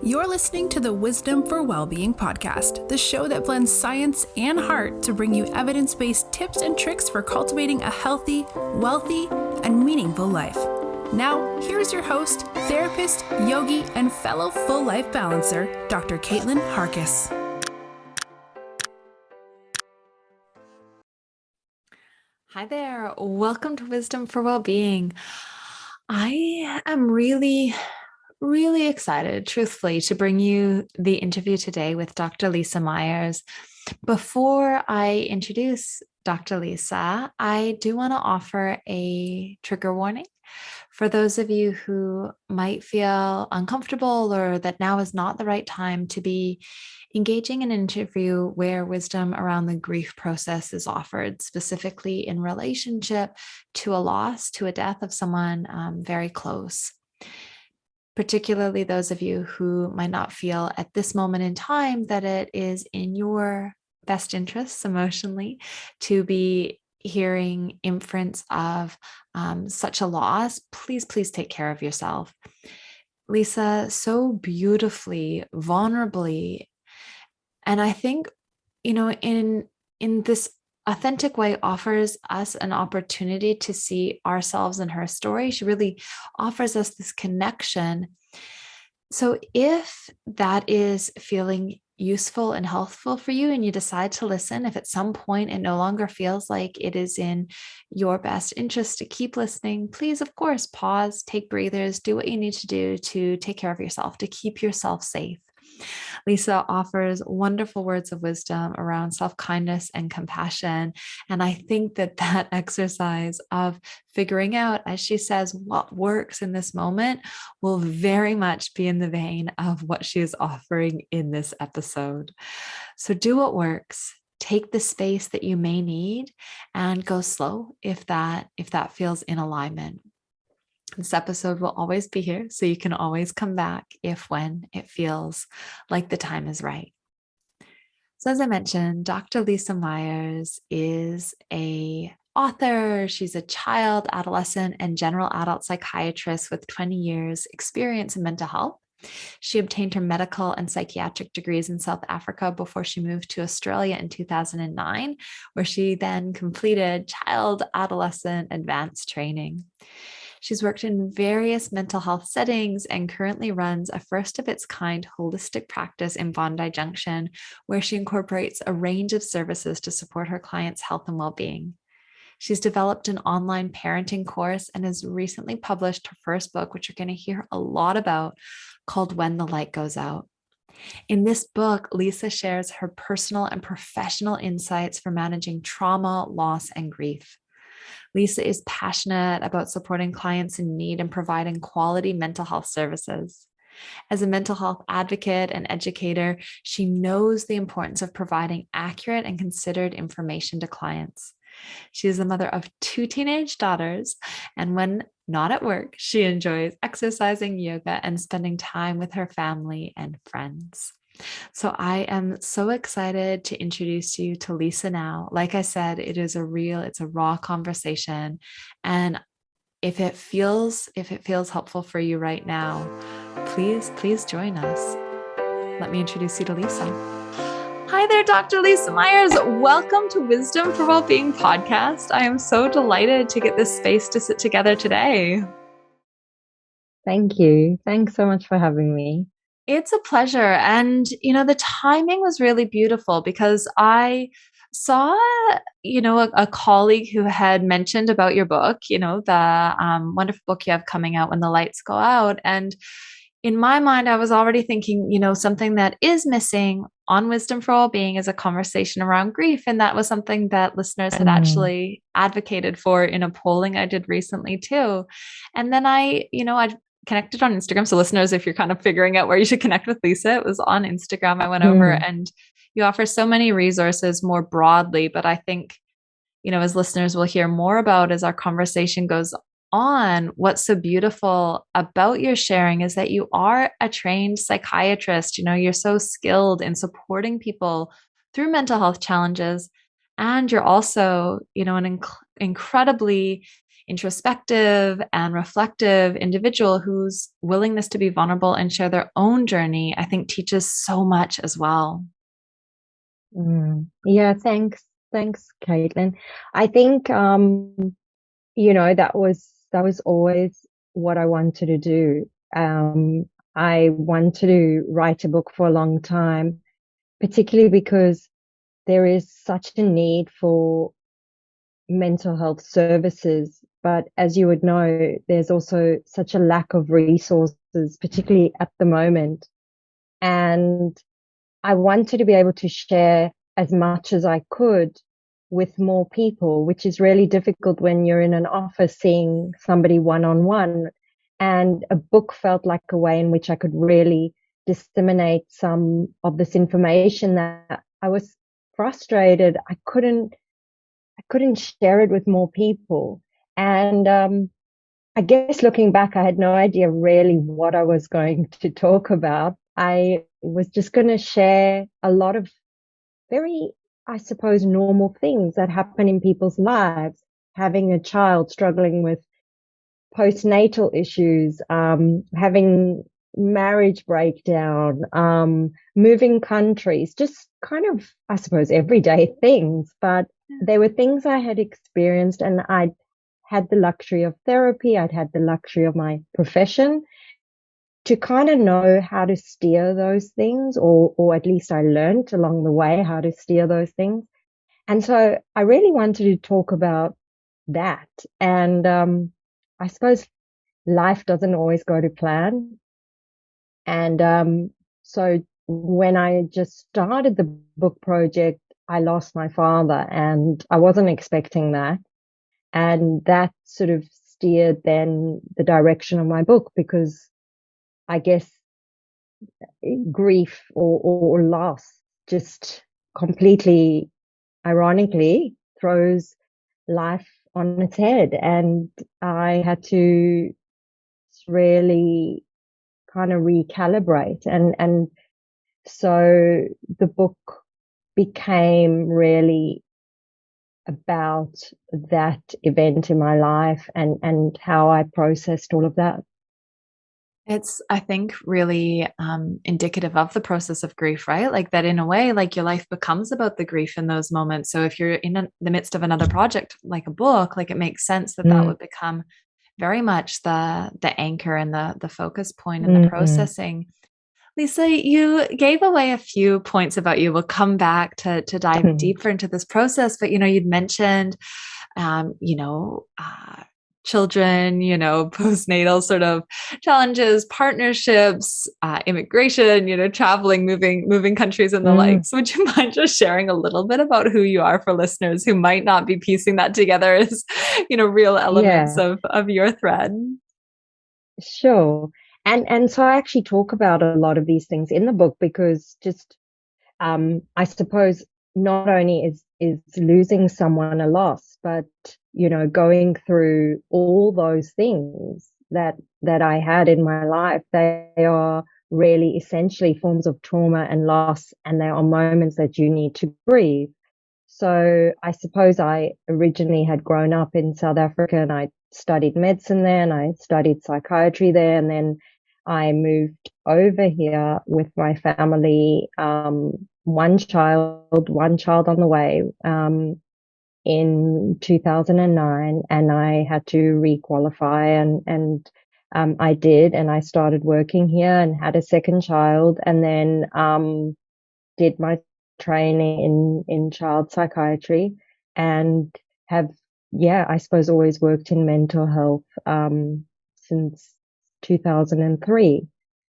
You're listening to the Wisdom for Wellbeing podcast, the show that blends science and heart to bring you evidence-based tips and tricks for cultivating a healthy, wealthy, and meaningful life. Now, here's your host, therapist, yogi, and fellow full life balancer, Dr. Caitlin Harkis. Hi there. Welcome to Wisdom for Wellbeing. I am really excited, truthfully, to bring you the interview today with Dr. Lisa Myers. Before I introduce Dr. Lisa, I do want to offer a trigger warning for those of you who might feel uncomfortable or that now is not the right time to be engaging in an interview where wisdom around the grief process is offered, specifically in relationship to a loss, to a death of someone very close. Particularly those of you who might not feel at this moment in time that it is in your best interests emotionally to be hearing inference of such a loss, please take care of yourself. Lisa so beautifully, vulnerably, and I think, in this authentic way offers us an opportunity to see ourselves in her story. She really offers us this connection. So if that is feeling useful and helpful for you and you decide to listen, if at some point it no longer feels like it is in your best interest to keep listening, please, of course, pause, take breathers, do what you need to do to take care of yourself, to keep yourself safe. Lisa offers wonderful words of wisdom around self-kindness and compassion. And I think that exercise of figuring out, as she says, what works in this moment will very much be in the vein of what she is offering in this episode. So do what works. Take the space that you may need and go slow if that feels in alignment. This episode will always be here, so you can always come back when it feels like the time is right. So as I mentioned, Dr. Lisa Myers is an author. She's a child, adolescent, and general adult psychiatrist with 20 years experience in mental health. She obtained her medical and psychiatric degrees in South Africa before she moved to Australia in 2009, where she then completed child, adolescent, advanced training. She's worked in various mental health settings and currently runs a first of its kind holistic practice in Bondi Junction, where she incorporates a range of services to support her clients' health and well-being. She's developed an online parenting course and has recently published her first book, which you're going to hear a lot about, called When the Light Goes Out. In this book, Lisa shares her personal and professional insights for managing trauma, loss, and grief. Lisa is passionate about supporting clients in need and providing quality mental health services. As a mental health advocate and educator, she knows the importance of providing accurate and considered information to clients. She is the mother of 2 teenage daughters, and when not at work, she enjoys exercising, yoga, and spending time with her family and friends. So I am so excited to introduce you to Lisa now. Like I said, it's a raw conversation. And if it feels helpful for you right now, please join us. Let me introduce you to Lisa. Hi there, Dr. Lisa Myers. Welcome to Wisdom for Wellbeing podcast. I am so delighted to get this space to sit together today. Thank you. Thanks so much for having me. It's a pleasure. And, the timing was really beautiful because I saw, a colleague who had mentioned about your book, the wonderful book you have coming out, When the Lights Go Out. And in my mind, I was already thinking, something that is missing on Wisdom for Wellbeing is a conversation around grief. And that was something that listeners had actually advocated for in a polling I did recently too. And then I connected on Instagram. So listeners, if you're kind of figuring out where you should connect with Lisa, it was on Instagram. I went over and you offer so many resources more broadly, but I think, as listeners will hear more about as our conversation goes on, what's so beautiful about your sharing is that you are a trained psychiatrist. You're so skilled in supporting people through mental health challenges. And you're also, an incredibly introspective and reflective individual whose willingness to be vulnerable and share their own journey, I think, teaches so much as well. Yeah, thanks. Thanks, Caitlin. I think, that was always what I wanted to do. I wanted to write a book for a long time, particularly because there is such a need for mental health services. But as you would know, there's also such a lack of resources, particularly at the moment. And I wanted to be able to share as much as I could with more people, which is really difficult when you're in an office seeing somebody one on one. And a book felt like a way in which I could really disseminate some of this information that I was frustrated. I couldn't share it with more people. And, I guess looking back, I had no idea really what I was going to talk about. I was just going to share a lot of very, I suppose, normal things that happen in people's lives. Having a child, struggling with postnatal issues, having marriage breakdown, moving countries, just kind of, I suppose, everyday things. But they were things I had experienced, and I'd had the luxury of therapy. I'd had the luxury of my profession to kind of know how to steer those things, or at least I learned along the way how to steer those things. And so I really wanted to talk about that. And I suppose life doesn't always go to plan. And so when I just started the book project, I lost my father, and I wasn't expecting that. And that sort of steered then the direction of my book, because I guess grief or loss just completely ironically throws life on its head. And I had to really kind of recalibrate. And so the book became really about that event in my life and how I processed all of that. It's, I think, really indicative of the process of grief, right? Like that in a way, like your life becomes about the grief in those moments. So if you're in the midst of another project, like a book, like it makes sense that that Mm, would become very much the anchor and the focus point in the mm, processing. Lisa, you gave away a few points about you. We'll come back to dive mm, deeper into this process, but you'd mentioned um, you know, uh, children, postnatal sort of challenges, partnerships, immigration, traveling, moving countries and the mm. like. So would you mind just sharing a little bit about who you are for listeners who might not be piecing that together as, real elements Yeah, of your thread? sure. And so I actually talk about a lot of these things in the book, because just I suppose not only is losing someone a loss, but going through all those things that I had in my life, they are really essentially forms of trauma and loss, and they are moments that you need to grieve. So I suppose I originally had grown up in South Africa, and I studied medicine there, and I studied psychiatry there, and then I moved over here with my family, one child on the way, in 2009, and I had to requalify, and I did, and I started working here and had a second child, and then did my training in child psychiatry, and have, yeah, I suppose always worked in mental health since 2003.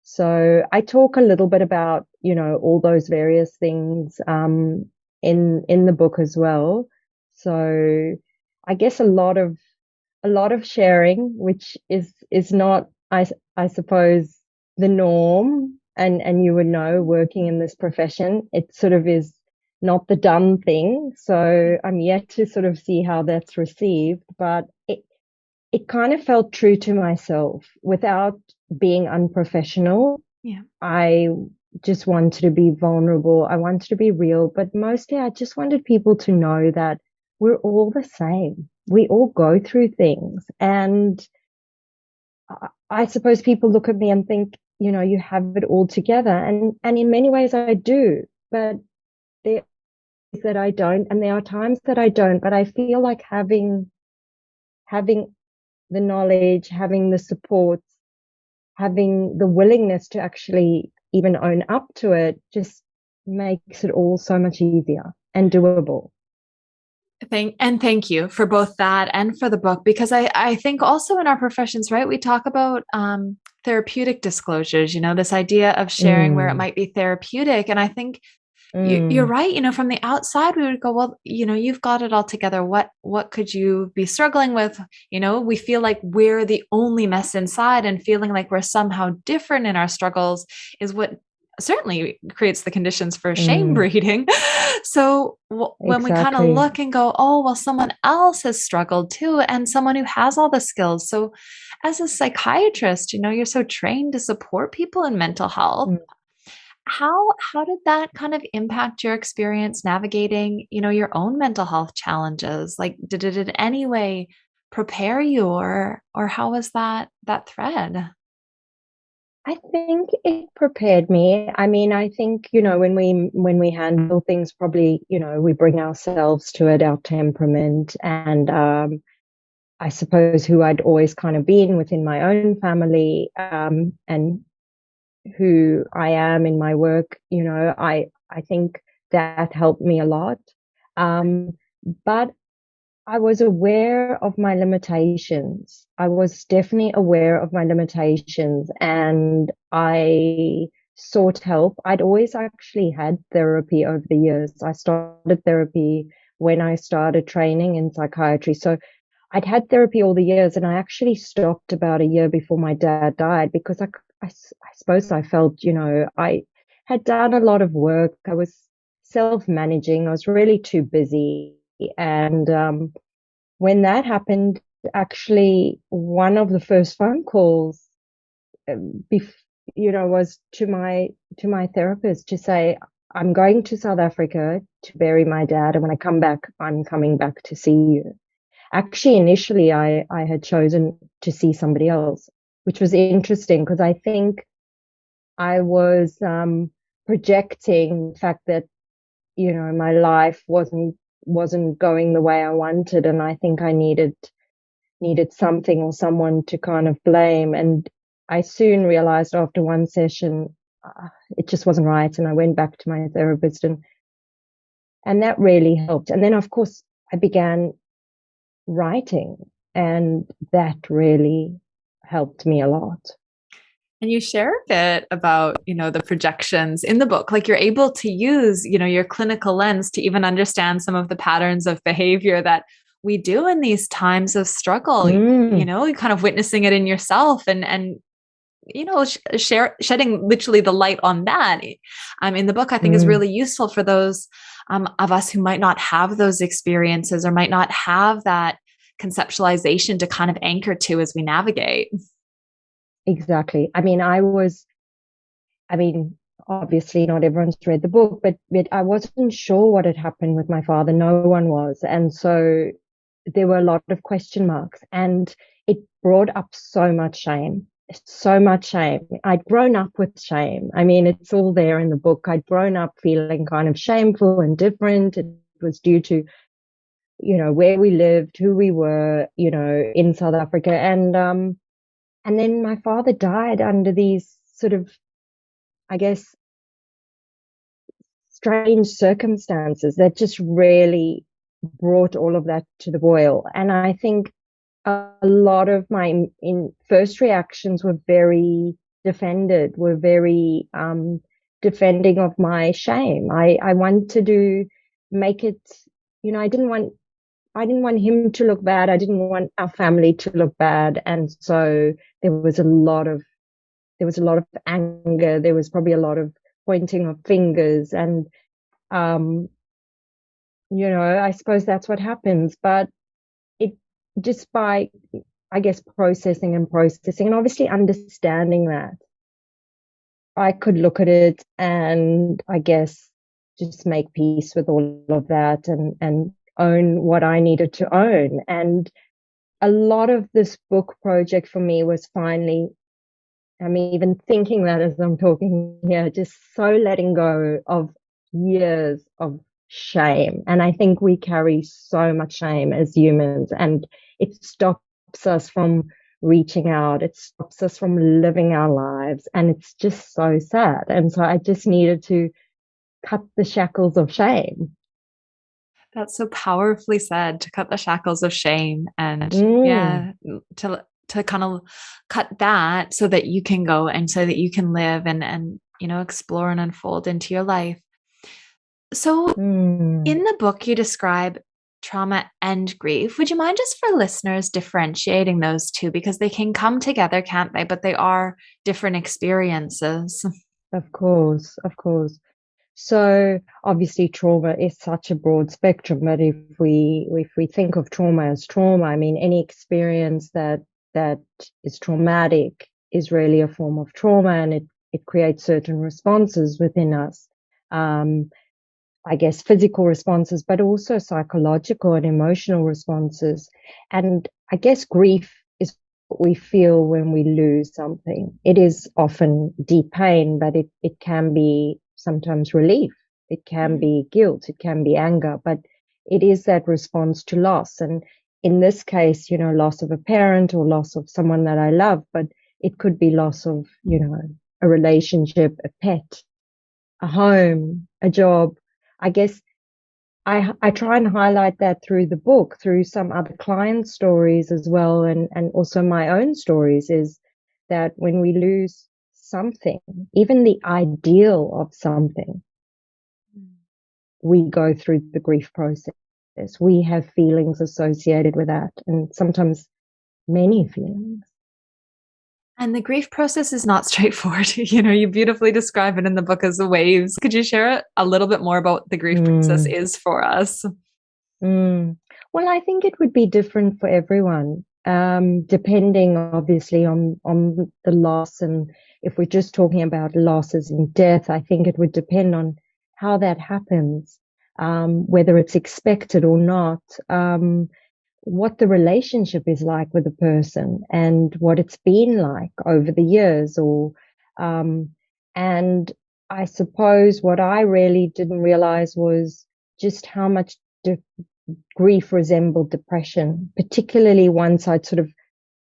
So I talk a little bit about, all those various things in the book as well. So I guess a lot of sharing, which is not, I suppose, the norm. And you would know, working in this profession, it sort of is not the done thing. So I'm yet to sort of see how that's received, but it kind of felt true to myself without being unprofessional. Yeah. I just wanted to be vulnerable. I wanted to be real, but mostly I just wanted people to know that we're all the same. we all go through things. And I suppose people look at me and think, you have it all together. And in many ways I do, but there is that I don't, and there are times that I don't, but I feel like having the knowledge, having the support, having the willingness to actually even own up to it just makes it all so much easier and doable. Thank you for both that and for the book, because I think also in our professions, right, we talk about therapeutic disclosures, this idea of sharing where it might be therapeutic. And I think you're right. From the outside, we would go, well, you've got it all together. What could you be struggling with? We feel like we're the only mess inside, and feeling like we're somehow different in our struggles is what certainly creates the conditions for shame breeding. So when we kind of look and go, oh, well, someone else has struggled too, and someone who has all the skills. So as a psychiatrist, you're so trained to support people in mental health. How did that kind of impact your experience navigating, your own mental health challenges? Like, did it in any way prepare you, or how was that thread? I think it prepared me. I mean, I think, when we handle things, probably, we bring ourselves to it, our temperament, and I suppose who I'd always kind of been within my own family, and who I am in my work, I think that helped me a lot. But I was aware of my limitations. I was definitely aware of my limitations, and I sought help. I'd always actually had therapy over the years. I started therapy when I started training in psychiatry. So I'd had therapy all the years, and I actually stopped about a year before my dad died because I suppose I felt, I had done a lot of work. I was self-managing. I was really too busy. And when that happened, actually, one of the first phone calls, was to my therapist to say, I'm going to South Africa to bury my dad, and when I come back, I'm coming back to see you. Actually, initially, I had chosen to see somebody else, which was interesting because I think I was projecting the fact that, my life wasn't going the way I wanted, and I think I needed something or someone to kind of blame. And I soon realized after one session, it just wasn't right, and I went back to my therapist, and that really helped. And then, of course, I began writing, and that really helped me a lot. And you share a bit about, the projections in the book, like you're able to use, your clinical lens to even understand some of the patterns of behavior that we do in these times of struggle, you're kind of witnessing it in yourself and shedding literally the light on that in the book, I think is really useful for those of us who might not have those experiences or might not have that conceptualization to kind of anchor to as we navigate. Exactly. I mean, obviously not everyone's read the book, but I wasn't sure what had happened with my father. No one was. And so there were a lot of question marks, and it brought up so much shame. So much shame. I'd grown up with shame. I mean, it's all there in the book. I'd grown up feeling kind of shameful and different. It was due to, where we lived, who we were, in South Africa. And then my father died under these sort of, I guess, strange circumstances that just really brought all of that to the boil. And I think a lot of my first reactions were very defending of my shame. I wanted to make it, I didn't want him to look bad. I didn't want our family to look bad. And so there was a lot of anger. There was probably a lot of pointing of fingers, and I suppose that's what happens. But it just by, I guess, processing and obviously understanding that, I could look at it and I guess just make peace with all of that and own what I needed to own. And a lot of this book project for me was finally, I'm even thinking that as I'm talking here, just so letting go of years of shame. And I think we carry so much shame as humans, and it stops us from reaching out. It stops us from living our lives. And it's just so sad. And so I just needed to cut the shackles of shame. That's so powerfully said, to cut the shackles of shame and Mm. to kind of cut that so that you can go and so that you can live and explore and unfold into your life. So in the book you describe trauma and grief. Would you mind, just for listeners, differentiating those two, because they can come together, can't they? But they are different experiences. Of course, of course. So obviously trauma is such a broad spectrum, but if we think of trauma as trauma, I mean any experience that is traumatic is really a form of trauma, and it creates certain responses within us. I guess physical responses, but also psychological and emotional responses. And I guess grief is what we feel when we lose something. It is often deep pain, but it can be sometimes relief. It can be guilt. It can be anger, but it is that response to loss. And in this case, loss of a parent or loss of someone that I love, but it could be loss of, a relationship, a pet, a home, a job. I guess I try and highlight that through the book, through some other client stories as well, and also my own stories, is that when we lose something, even the ideal of something, we go through the grief process. We have feelings associated with that, and sometimes many feelings. And the grief process is not straightforward. You beautifully describe it in the book as the waves. Could you share a little bit more about what the grief process is for us? Well, I think it would be different for everyone, depending obviously on the loss. And if we're just talking about losses and death, I think it would depend on how that happens, whether it's expected or not, what the relationship is like with the person and what it's been like over the years, and I suppose what I really didn't realize was just how much grief resembled depression, particularly once I'd sort of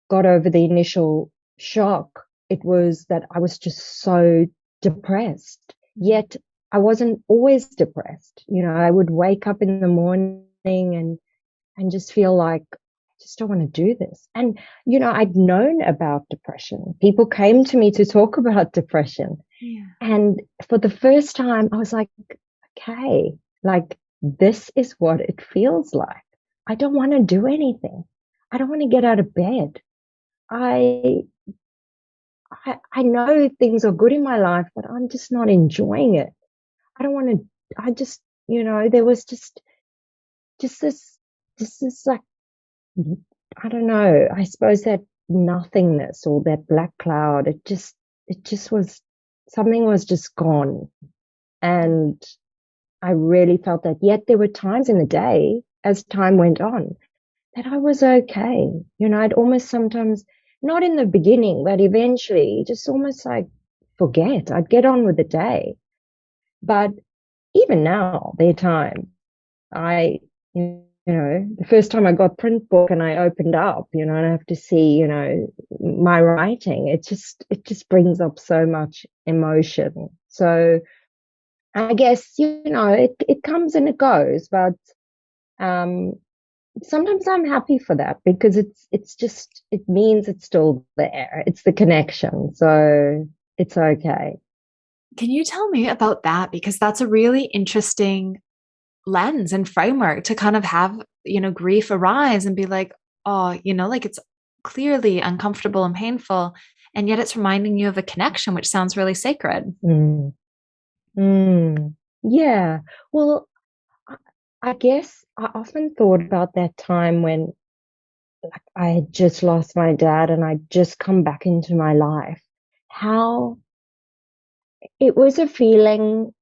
got over the initial shock. It was that I was just so depressed, yet I wasn't always depressed. I would wake up in the morning and just feel like I just don't want to do this. And, I'd known about depression. People came to me to talk about depression. Yeah. And for the first time, I was like, okay, like this is what it feels like. I don't want to do anything. I don't want to get out of bed. I know things are good in my life, but I'm just not enjoying it. I don't want to, I just, there was just this like, I don't know, I suppose that nothingness or that black cloud, it just was, something was just gone. And I really felt that. Yet there were times in the day, as time went on, that I was okay. I'd almost sometimes, not in the beginning, but eventually just almost like forget. I'd get on with the day. But even now, there are times the first time I got print book and I opened up, and I have to see, my writing, it just brings up so much emotion. So I guess, it comes and it goes, but sometimes I'm happy for that because it means it's still there. It's the connection. So it's okay. Can you tell me about that? Because that's a really interesting lens and framework to kind of have, grief arise and be like, oh, like it's clearly uncomfortable and painful. And yet it's reminding you of a connection, which sounds really sacred. Yeah. Well, I guess I often thought about that time when I had just lost my dad and I'd just come back into my life. How it was a feeling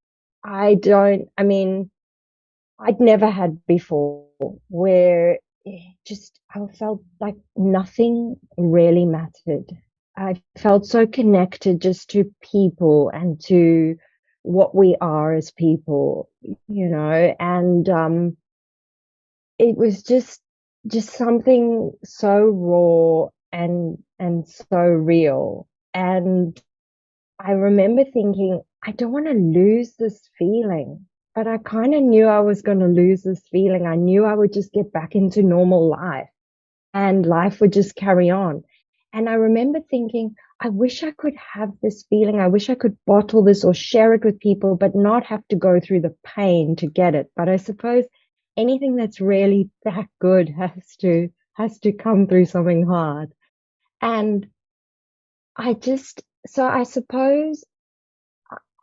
I'd never had before. where I felt like nothing really mattered. I felt so connected just to people and to what we are as people, and it was just something so raw and so real. And I remember thinking, I don't want to lose this feeling, but I kind of knew I was going to lose this feeling. I knew I would just get back into normal life and life would just carry on. And I remember thinking, I wish I could have this feeling. I wish I could bottle this or share it with people, but not have to go through the pain to get it. But I suppose anything that's really that good has to come through something hard. And I suppose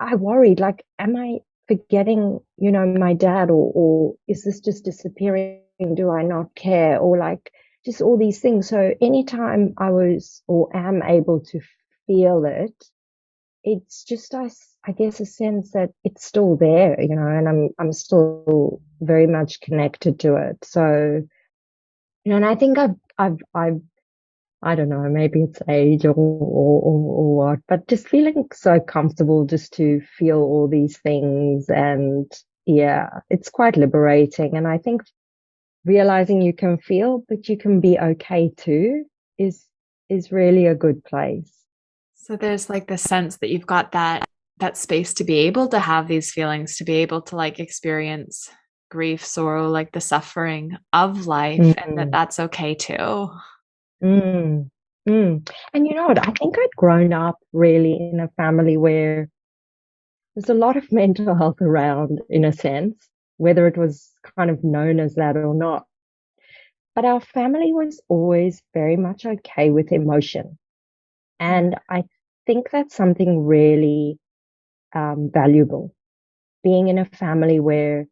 I worried, like, am I forgetting, my dad, or is this just disappearing? Do I not care? Or like just all these things. So anytime I was or am able to feel it, it's just, I guess, a sense that it's still there, and I'm still very much connected to it. So, and I think I've I don't know, maybe it's age or what, but just feeling so comfortable just to feel all these things. And yeah, it's quite liberating. And I think realizing you can feel, but you can be okay too is really a good place. So there's like the sense that you've got that space to be able to have these feelings, to be able to like experience grief, sorrow, like the suffering of life, and Mm, that's okay too. mm, mm. And you know what? I think I'd grown up really in a family where there's a lot of mental health around, in a sense, whether it was kind of known as that or not. But our family was always very much okay with emotion. Mm. And I think that's something really valuable, being in a family where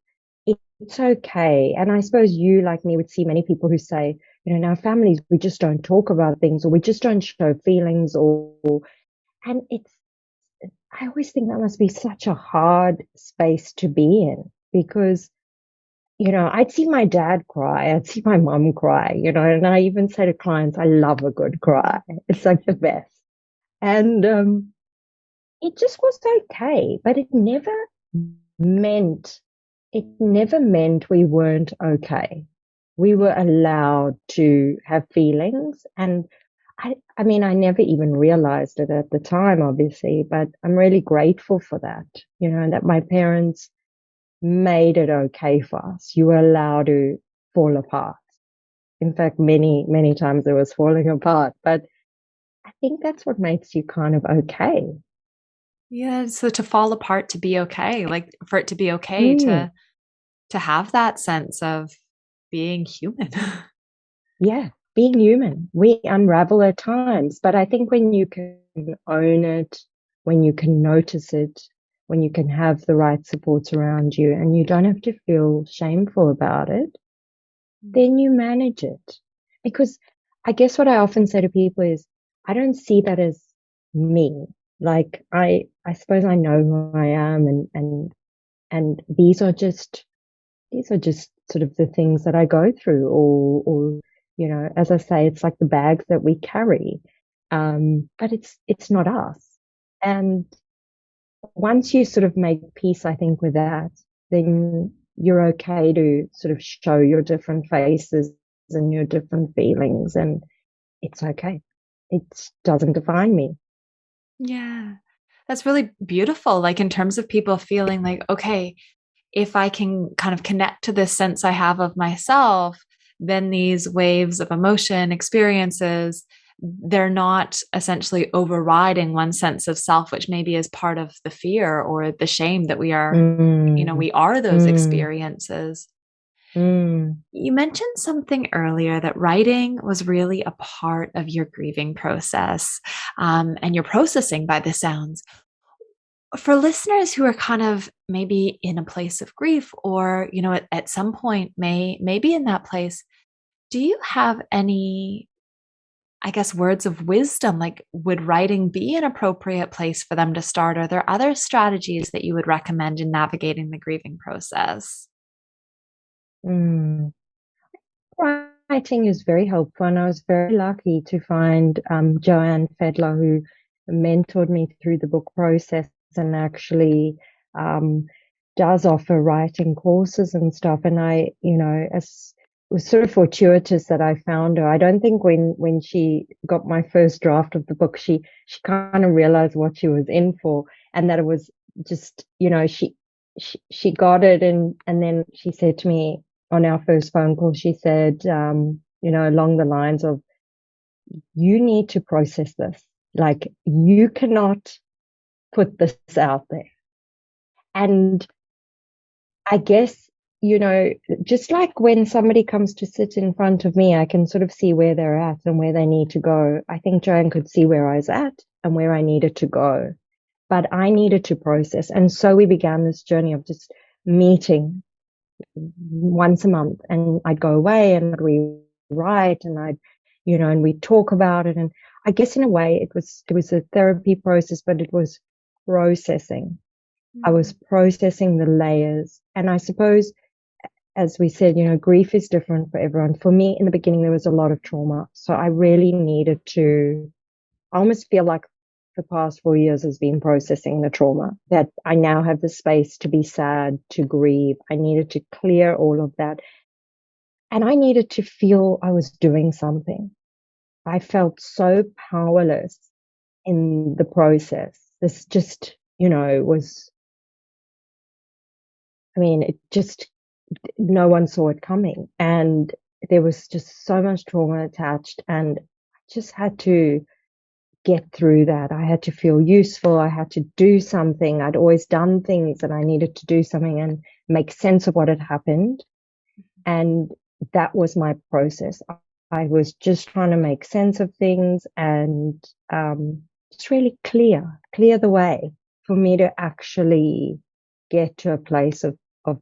it's okay. And I suppose you, like me, would see many people who say, in our families, we just don't talk about things, or we just don't show feelings, and I always think that must be such a hard space to be in because, I'd see my dad cry, I'd see my mum cry, and I even say to clients, I love a good cry. It's like the best. And it just was okay, but meant, it never meant we weren't okay. We were allowed to have feelings. And I mean, I never even realized it at the time, obviously, but I'm really grateful for that, that my parents made it okay for us. You were allowed to fall apart. In fact, many, many times it was falling apart, but I think that's what makes you kind of okay. Yeah, so to fall apart, to be okay, like for it to be okay Mm, to have that sense of being human. yeah, being human. We unravel at times, but I think when you can own it, when you can notice it, when you can have the right supports around you and you don't have to feel shameful about it, then you manage it. Because I guess what I often say to people is, I don't see that as me. Like I suppose I know who I am, and these are just sort of the things that I go through, or as I say, it's like the bags that we carry. But it's not us. And once you sort of make peace, I think, with that, then you're okay to sort of show your different faces and your different feelings, and it's okay. It doesn't define me. Yeah. That's really beautiful. Like in terms of people feeling like, okay, if I can kind of connect to this sense I have of myself, then these waves of emotion, experiences, they're not essentially overriding one sense of self, which maybe is part of the fear or the shame that we are, Mm, we are those mm, experiences. mm, You mentioned something earlier that writing was really a part of your grieving process, and your processing by the sounds. For listeners who are kind of maybe in a place of grief or, at some point may be in that place, do you have any, I guess, words of wisdom? Like, would writing be an appropriate place for them to start? Are there other strategies that you would recommend in navigating the grieving process? mm. writing is very helpful, and I was very lucky to find Joanne Fedler, who mentored me through the book process and actually um, does offer writing courses and stuff. And I, it was sort of fortuitous that I found her. I don't think when she got my first draft of the book, she kind of realized what she was in for, and that it was just, she got it, and then she said to me on our first phone call, she said, along the lines of, you need to process this. Like, you cannot put this out there. And I guess, just like when somebody comes to sit in front of me, I can sort of see where they're at and where they need to go. I think Joanne could see where I was at and where I needed to go, but I needed to process. And so we began this journey of just meeting once a month, and I'd go away and we write, and and we'd talk about it. And I guess in a way it was a therapy process, but it was processing. I was processing the layers. And I suppose, as we said, grief is different for everyone. For me, in the beginning, there was a lot of trauma. So I really needed to, I almost feel like the past 4 years has been processing the trauma, that I now have the space to be sad, to grieve. I needed to clear all of that. And I needed to feel I was doing something. I felt so powerless in the process. This just, was, it just, no one saw it coming. And there was just so much trauma attached. And I just had to get through that. I had to feel useful. I had to do something. I'd always done things, and I needed to do something and make sense of what had happened. And that was my process. I was just trying to make sense of things and just really clear the way for me to actually get to a place of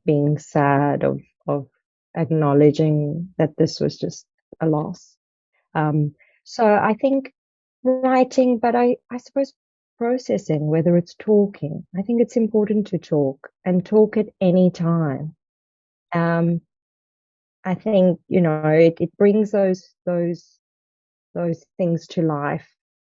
being sad, of acknowledging that this was just a loss. So I think writing, but I suppose processing, whether it's talking. I think it's important to talk, and talk at any time. I think, it brings those things to life,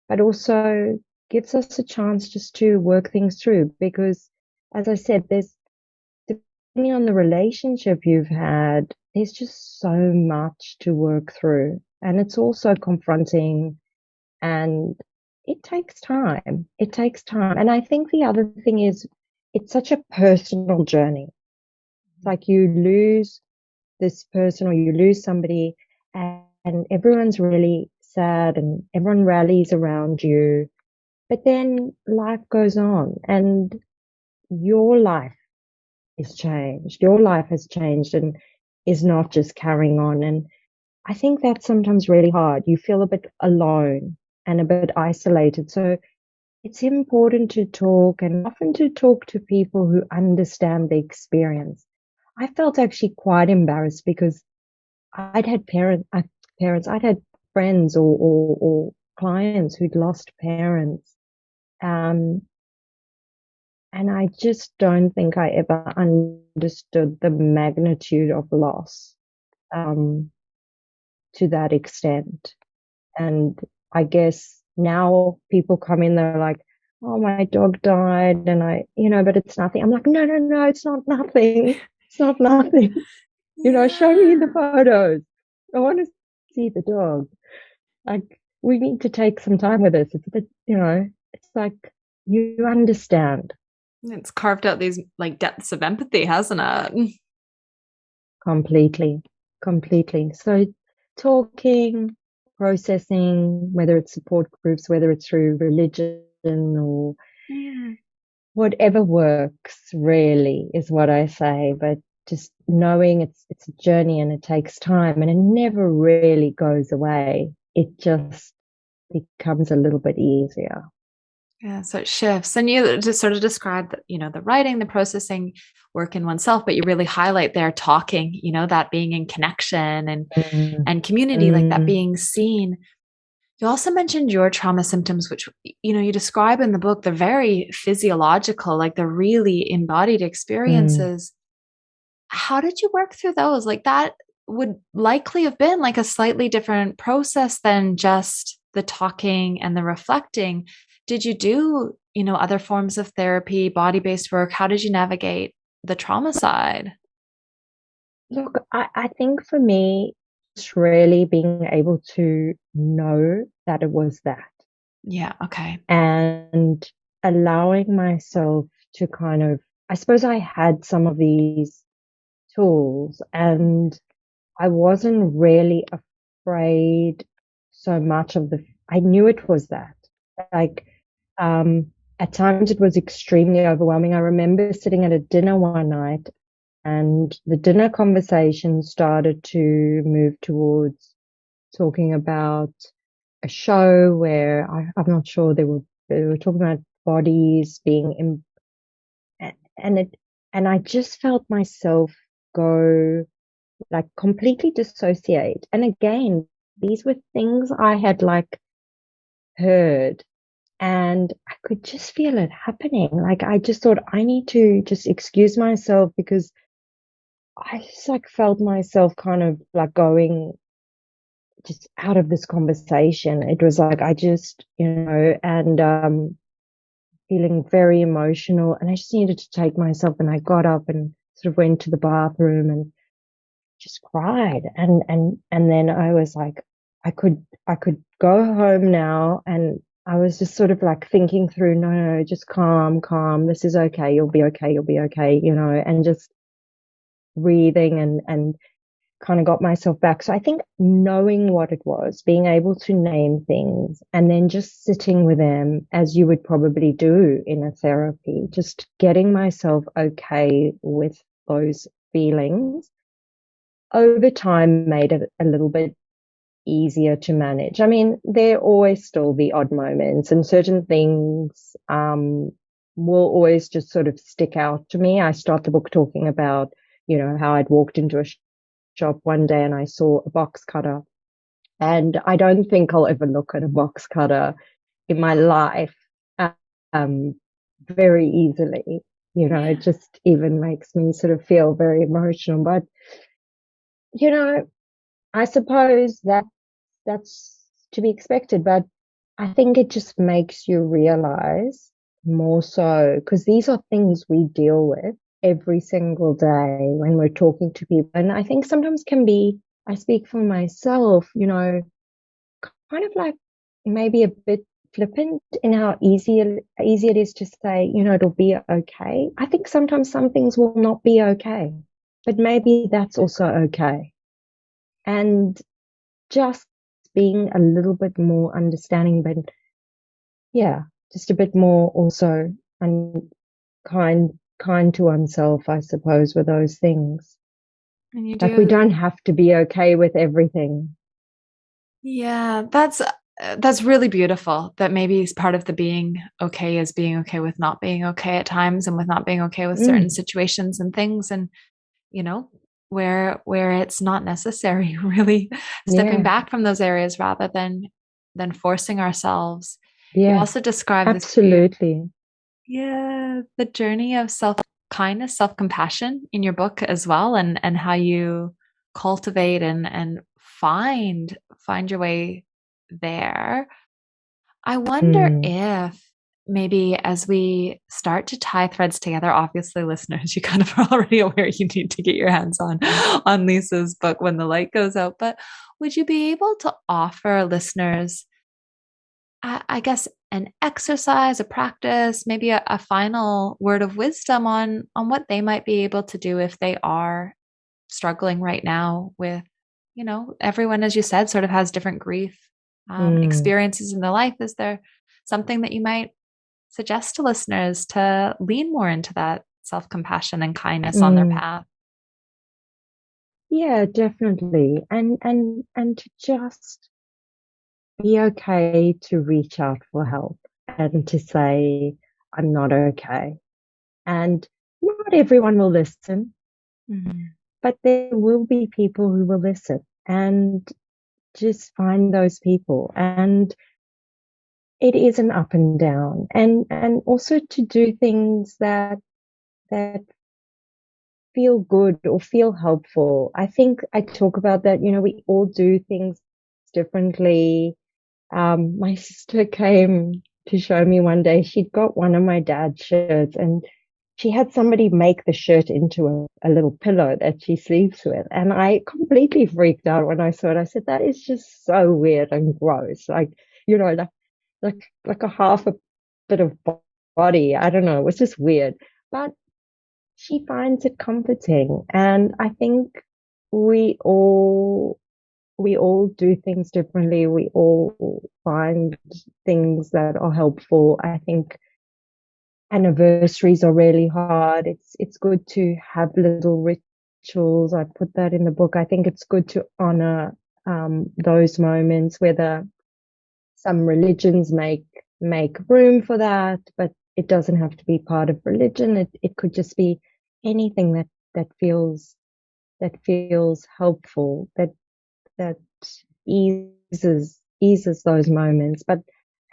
but also gives us a chance just to work things through. Because, as I said, depending on the relationship you've had, there's just so much to work through, and it's also confronting, and it takes time. It takes time. And I think the other thing is, it's such a personal journey. It's like you lose this person, or you lose somebody, and everyone's really sad and everyone rallies around you. But then life goes on, and your life is changed. Your life has changed and is not just carrying on. And I think that's sometimes really hard. You feel a bit alone and a bit isolated. So it's important to talk, and often to talk to people who understand the experience. I felt actually quite embarrassed because I'd had I'd had friends or clients who'd lost parents. And I just don't think I ever understood the magnitude of loss, to that extent. And I guess now people come in, they're like, oh, my dog died, and but it's nothing. I'm like, no, it's not nothing. It's not nothing. Show me the photos. I want to see the dog. Like, we need to take some time with this. It's a bit, it's like, you understand. It's carved out these like depths of empathy, hasn't it? Completely. So talking, processing, whether it's support groups, whether it's through religion or whatever works, really, is what I say. But just knowing it's a journey, and it takes time, and it never really goes away. It just becomes a little bit easier. Yeah, so it shifts. And you just sort of describe the writing, the processing work in oneself, but you really highlight there talking, that being in connection and community, like that being seen. You also mentioned your trauma symptoms, which, you describe in the book. They're very physiological, like they're really embodied experiences. How did you work through those? Like that would likely have been like a slightly different process than just the talking and the reflecting. Did you do, other forms of therapy, body-based work? How did you navigate the trauma side? Look, I think for me, it's really being able to know that it was that Yeah. Okay. and allowing myself to kind of, I suppose I had some of these tools and I wasn't really afraid so much of I knew it was that. Like, at times it was extremely overwhelming. I remember sitting at a dinner one night and the dinner conversation started to move towards talking about a show where I'm not sure they were talking about bodies being in, and it and I just felt myself go like completely dissociate. And again, these were things I had like heard and I could just feel it happening. Like I just thought I need to just excuse myself because I just like felt myself kind of like going just out of this conversation. It was like I just, and feeling very emotional and I just needed to take myself and I got up and sort of went to the bathroom and just cried and then I was like I could go home now and I was just sort of like thinking through no, just calm, this is okay, you'll be okay, and just breathing and kind of got myself back. So I think knowing what it was, being able to name things and then just sitting with them as you would probably do in a therapy, just getting myself okay with those feelings over time made it a little bit easier to manage. I mean, there always still the odd moments and certain things will always just sort of stick out to me. I start the book talking about, how I'd walked into a shop one day and I saw a box cutter. And I don't think I'll ever look at a box cutter in my life um, very easily. It just even makes me sort of feel very emotional. But, I suppose that's to be expected, but I think it just makes you realize more so because these are things we deal with every single day when we're talking to people. And I think sometimes can be, I speak for myself, kind of like maybe a bit flippant in how easy it is to say, it'll be okay. I think sometimes some things will not be okay, but maybe that's also okay. And just being a little bit more understanding, but yeah, just a bit more also and kind to oneself, I suppose, with those things. And you Like we do. don't have to be okay with everything. Yeah, that's really beautiful. That maybe is part of the being okay is being okay with not being okay at times and with not being okay with certain Mm, situations and things and you know where it's not necessary, really stepping yeah, back from those areas rather than forcing ourselves. You yeah, also describe this absolutely. yeah, the journey of self-kindness, self-compassion in your book as well, and how you cultivate and find your way there. I wonder Mm, if maybe as we start to tie threads together, obviously, listeners, you kind of are already aware you need to get your hands on Lisa's book when the light goes out. But would you be able to offer listeners, I guess, an exercise, a practice, maybe a final word of wisdom on what they might be able to do if they are struggling right now with, everyone, as you said, sort of has different grief mm, experiences in their life. Is there something that you might suggest to listeners to lean more into that self compassion and kindness on their mm. path? Yeah, definitely. And to just be okay to reach out for help and to say, I'm not okay. And not everyone will listen, Mhm. but there will be people who will listen and just find those people. And it is an up and down and also to do things that feel good or feel helpful. I think I talk about that, we all do things differently. My sister came to show me one day. She'd got one of my dad's shirts and she had somebody make the shirt into a little pillow that she sleeps with. And I completely freaked out when I saw it. I said, that is just so weird and gross. Like a half a bit of body. I don't know. It was just weird. But she finds it comforting. And I think we all we all do things differently. We all find things that are helpful. I think anniversaries are really hard. It's good to have little rituals. I put that in the book. I think it's good to honor those moments, whether some religions make room for that, but it doesn't have to be part of religion. It could just be anything that feels helpful, that eases those moments. But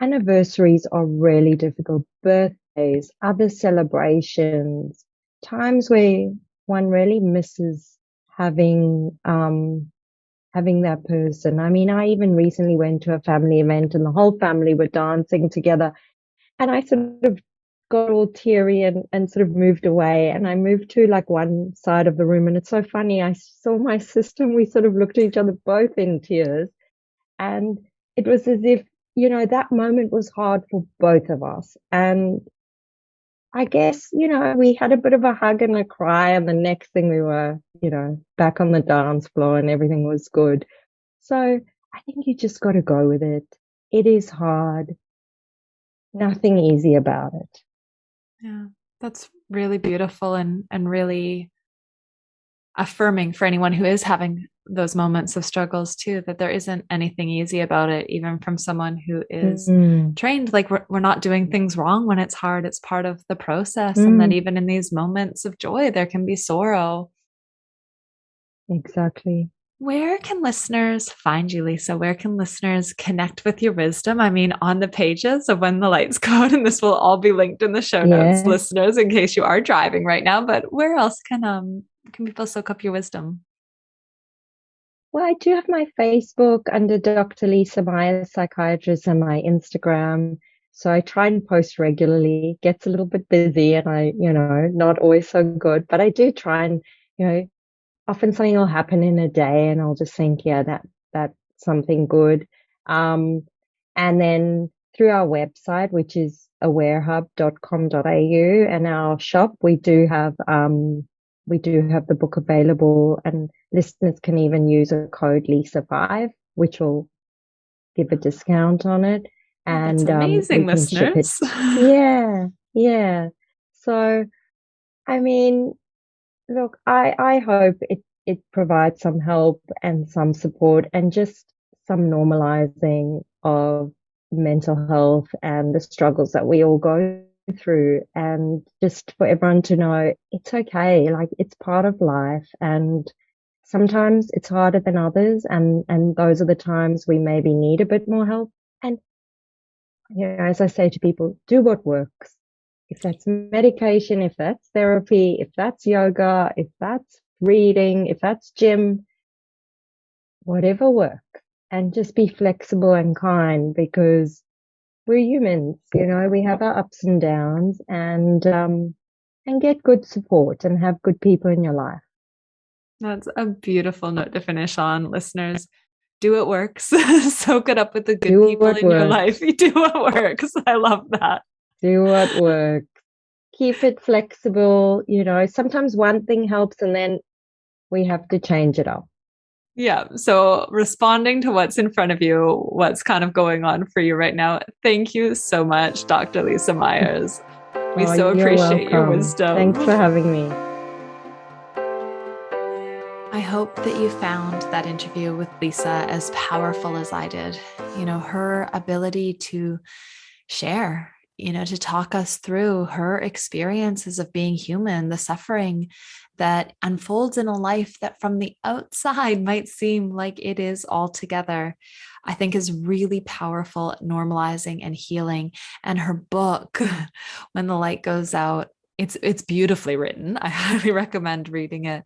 anniversaries are really difficult. Birthdays, other celebrations, times where one really misses having that person. I mean, I even recently went to a family event and the whole family were dancing together, and I sort of got all teary and sort of moved away, and I moved to like one side of the room. And it's so funny, I saw my sister and we sort of looked at each other both in tears, and it was as if, that moment was hard for both of us. And I guess, we had a bit of a hug and a cry, and the next thing we were, back on the dance floor and everything was good. So I think you just got to go with it. It is hard. Nothing easy about it. Yeah, that's really beautiful and really affirming for anyone who is having those moments of struggles too, that there isn't anything easy about it, even from someone who is trained. Like we're not doing things wrong when it's hard. It's part of the process. And that even in these moments of joy, there can be sorrow. Exactly. Where can listeners find you, Lisa? Where can listeners connect with your wisdom? I mean, on the pages of When the Lights Go Out, and this will all be linked in the show notes, listeners, in case you are driving right now. But where else can people soak up your wisdom? Well, I do have my Facebook under Dr. Lisa Myers, psychiatrist, and my Instagram. So I try and post regularly. It gets a little bit busy and not always so good, but I do try and, often something will happen in a day and I'll just think, yeah, that's something good. And then through our website, which is awarehub.com.au, and our shop, we do have the book available, and listeners can even use a code Lisa5, which will give a discount on it. And that's amazing, we can listeners. ship it. Yeah. So, I mean, look, I hope it provides some help and some support and just some normalizing of mental health and the struggles that we all go through, and just for everyone to know it's okay. Like, it's part of life, and sometimes it's harder than others, and those are the times we maybe need a bit more help. And as I say to people, do what works. If that's medication, if that's therapy, if that's yoga, if that's reading, if that's gym, whatever works. And just be flexible and kind, because we're humans, we have our ups and downs, and get good support and have good people in your life. That's a beautiful note to finish on, listeners. Do what works. Soak it up with the good people in your life. You do what works. I love that. Do what works. Keep it flexible. Sometimes one thing helps and then we have to change it up. Yeah. So responding to what's in front of you, what's kind of going on for you right now. Thank you so much, Dr. Lisa Myers. We so appreciate your wisdom. Thanks for having me. I hope that you found that interview with Lisa as powerful as I did. Her ability to share, to talk us through her experiences of being human, the suffering that unfolds in a life that from the outside might seem like it is all together, I think is really powerful at normalizing and healing. And her book, When the Light Goes Out, it's beautifully written. I highly recommend reading it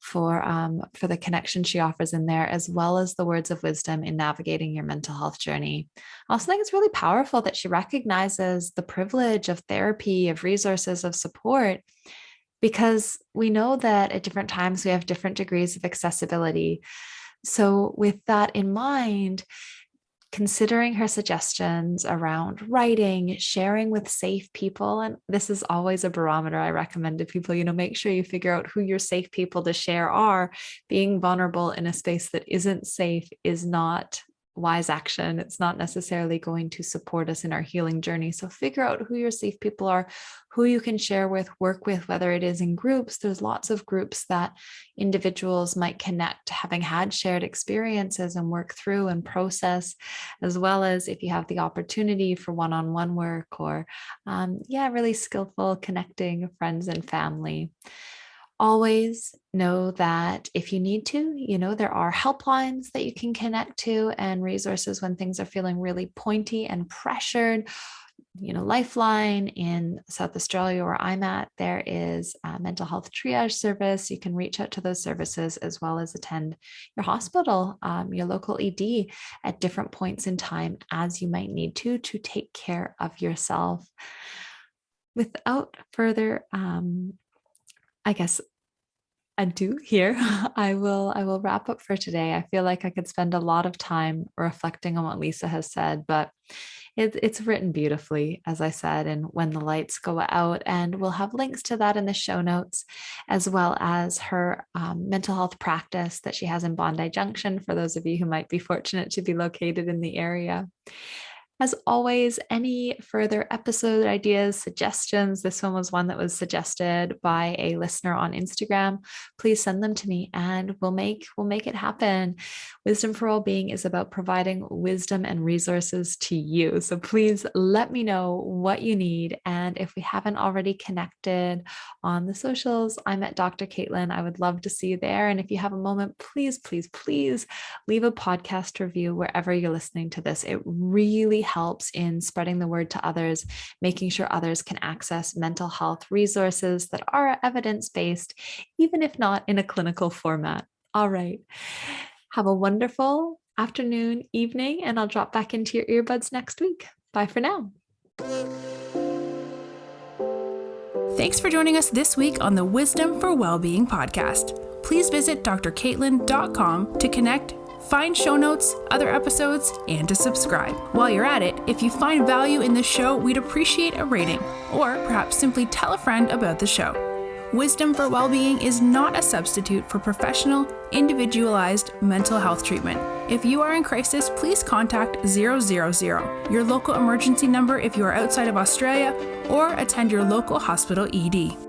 for the connection she offers in there, as well as the words of wisdom in navigating your mental health journey. I also think it's really powerful that she recognizes the privilege of therapy, of resources, of support, because we know that at different times we have different degrees of accessibility. So with that in mind, considering her suggestions around writing, sharing with safe people. And this is always a barometer I recommend to people, make sure you figure out who your safe people to share are. Being vulnerable in a space that isn't safe is not wise action. It's not necessarily going to support us in our healing journey. So figure out who your safe people are, who you can share with, work with, whether it is in groups. There's lots of groups that individuals might connect, having had shared experiences and work through and process, as well as if you have the opportunity for one-on-one work or, really skillful connecting friends and family. Always know that if you need to, there are helplines that you can connect to and resources when things are feeling really pointy and pressured. Lifeline in South Australia, where I'm at, there is a mental health triage service. You can reach out to those services as well as attend your hospital, your local ED at different points in time as you might need to take care of yourself. Without further ado here, I will wrap up for today. I feel like I could spend a lot of time reflecting on what Lisa has said, but it's written beautifully, as I said, and When the Lights Go Out, and we'll have links to that in the show notes, as well as her mental health practice that she has in Bondi Junction, for those of you who might be fortunate to be located in the area. As always, any further episode ideas, suggestions, this one was one that was suggested by a listener on Instagram, please send them to me and we'll make it happen. Wisdom for Wellbeing is about providing wisdom and resources to you. So please let me know what you need. And if we haven't already connected on the socials, I'm at Dr. Caitlin. I would love to see you there. And if you have a moment, please, please, please leave a podcast review wherever you're listening to this. It really helps in spreading the word to others, making sure others can access mental health resources that are evidence-based, even if not in a clinical format. All right. Have a wonderful afternoon, evening, and I'll drop back into your earbuds next week. Bye for now. Thanks for joining us this week on the Wisdom for Wellbeing podcast. Please visit drcaitlin.com to connect, find show notes, other episodes, and to subscribe. While you're at it, if you find value in the show, we'd appreciate a rating, or perhaps simply tell a friend about the show. Wisdom for Wellbeing is not a substitute for professional, individualized mental health treatment. If you are in crisis, please contact 000, your local emergency number if you are outside of Australia, or attend your local hospital ED.